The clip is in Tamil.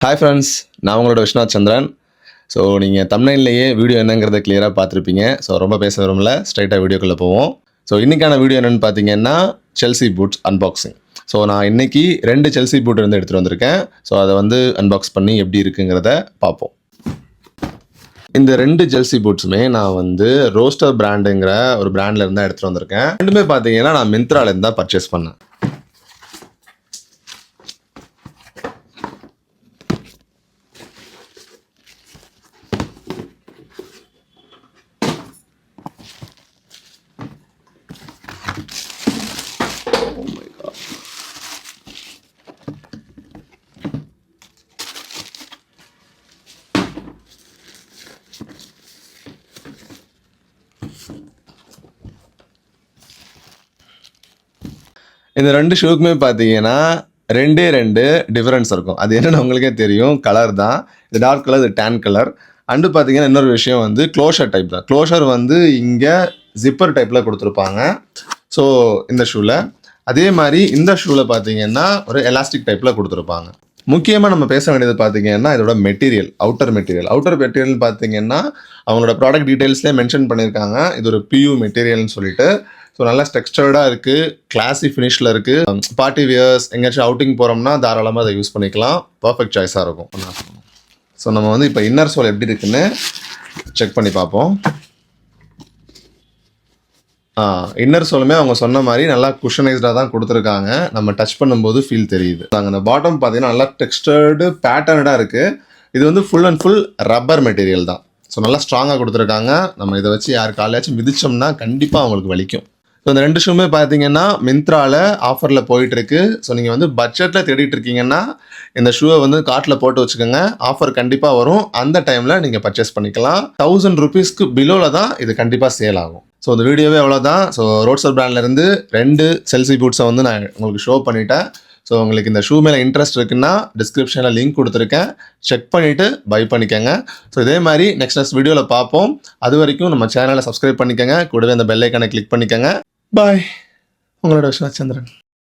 ஹாய் ஃப்ரெண்ட்ஸ், நான் உங்களோட விஸ்வநாத் சந்திரன். ஸோ நீங்கள் தம்ப்நெயில்லையே வீடியோ என்னங்கிறத கிளியராக பார்த்துருப்பீங்க. ஸோ ரொம்ப பேச விரும்பல, ஸ்ட்ரைட்டாக வீடியோக்குள்ளே போவோம். ஸோ இன்றைக்கான வீடியோ என்னென்னு பார்த்தீங்கன்னா செல்சி பூட்ஸ் அன்பாக்சிங். ஸோ நான் இன்றைக்கி 2 செல்சி பூட் வந்து எடுத்துகிட்டு வந்திருக்கேன். ஸோ அதை வந்து அன்பாக்ஸ் பண்ணி எப்படி இருக்குங்கிறத பார்ப்போம். இந்த 2 செல்சி பூட்ஸுமே நான் வந்து ரோஸ்டர் பிராண்டுங்கிற ஒரு பிராண்டில் இருந்தால் எடுத்துகிட்டு வந்திருக்கேன். ரெண்டுமே பார்த்தீங்கன்னா நான் மிந்த்ராலேருந்து தான் பர்ச்சேஸ் பண்ணேன். இந்த 2 ஷூக்குமே பார்த்தீங்கன்னா 2 டிஃபரன்ஸ் இருக்கும். அது என்னென்னு உங்களுக்கே தெரியும், கலர் தான். இது டார்க் கலர், இது டேன் கலர். அண்டு பார்த்தீங்கன்னா இன்னொரு விஷயம் வந்து க்ளோஷர் டைப் தான். க்ளோஷர் வந்து இங்கே ஜிப்பர் டைப்பில் கொடுத்துருப்பாங்க. ஸோ இந்த ஷூவில் அதே மாதிரி இந்த ஷூவில் பார்த்தீங்கன்னா ஒரு எலாஸ்டிக் டைப்பில் கொடுத்துருப்பாங்க. முக்கியமாக நம்ம பேச வேண்டியது பார்த்தீங்கன்னா இதோட மெட்டீரியல், அவுட்டர் மெட்டீரியல் பார்த்தீங்கன்னா அவங்களோட ப்ராடக்ட் டீட்டெயில்ஸ்லேயே மென்ஷன் பண்ணியிருக்காங்க. இது ஒரு PU மெட்டீரியல்னு சொல்லிட்டு. ஸோ நல்லா டெக்ஸ்டர்டாக இருக்குது, கிளாஸி ஃபினிஷில் இருக்குது. பார்ட்டி வியர்ஸ் எங்கேயாச்சும் அவுட்டிங் போகிறோம்னா தாராளமாக அதை யூஸ் பண்ணிக்கலாம். பர்ஃபெக்ட் சாய்ஸாக இருக்கும். ஸோ நம்ம வந்து இப்போ இன்னர் சோல் எப்படி இருக்குன்னு செக் பண்ணி பார்ப்போம். இன்னர் சோலுமே அவங்க சொன்ன மாதிரி நல்லா குஷனைஸ்டாக தான் கொடுத்துருக்காங்க. நம்ம டச் பண்ணும்போது ஃபீல் தெரியுது. நாங்கள் அந்த பாட்டம் பார்த்தீங்கன்னா நல்லா டெக்ஸ்டர்டு பேட்டர்னடாக இருக்குது. இது வந்து full and full rubber material தான். ஸோ நல்லா ஸ்ட்ராங்காக கொடுத்துருக்காங்க. நம்ம இதை வச்சு யார் காலையாச்சும் மிதிச்சோம்னா கண்டிப்பாக அவங்களுக்கு வலிக்கும். ஸோ இந்த 2 ஷூமே பார்த்தீங்கன்னா மிந்த்ராவில் ஆஃபரில் போயிட்டுருக்கு. ஸோ நீங்கள் வந்து பட்ஜெட்டில் தேடிட்டு இருக்கீங்கன்னா இந்த ஷூவை வந்து கார்ட்டில் போட்டு வச்சுக்கோங்க. ஆஃபர் கண்டிப்பாக வரும். அந்த டைமில் நீங்கள் பர்ச்சேஸ் பண்ணிக்கலாம். 1000 ரூபீஸ்க்கு பிலோவில் தான் இது கண்டிப்பாக சேல் ஆகும். ஸோ இந்த வீடியோவே அவ்வளோதான். ஸோ ரோட்ஸ்டர் பிராண்ட்லேருந்து 2 செல்சி பூட்ஸை வந்து நான் உங்களுக்கு ஷோ பண்ணிட்டேன். ஸோ உங்களுக்கு இந்த ஷூ மேலே இன்ட்ரெஸ்ட் இருக்குன்னா டிஸ்கிரிப்ஷனில் லிங்க் கொடுத்துருக்கேன், செக் பண்ணிவிட்டு பை பண்ணிக்கோங்க. ஸோ இதே மாதிரி நெக்ஸ்ட் வீடியோவில் பார்ப்போம். அது வரைக்கும் நம்ம சேனலை சப்ஸ்கிரைப் பண்ணிக்கோங்க, கூடவே அந்த பெல் ஐக்கானை கிளிக் பண்ணிக்கோங்க. பாய், உங்களோட விஸ்வநாத் சந்திரன்.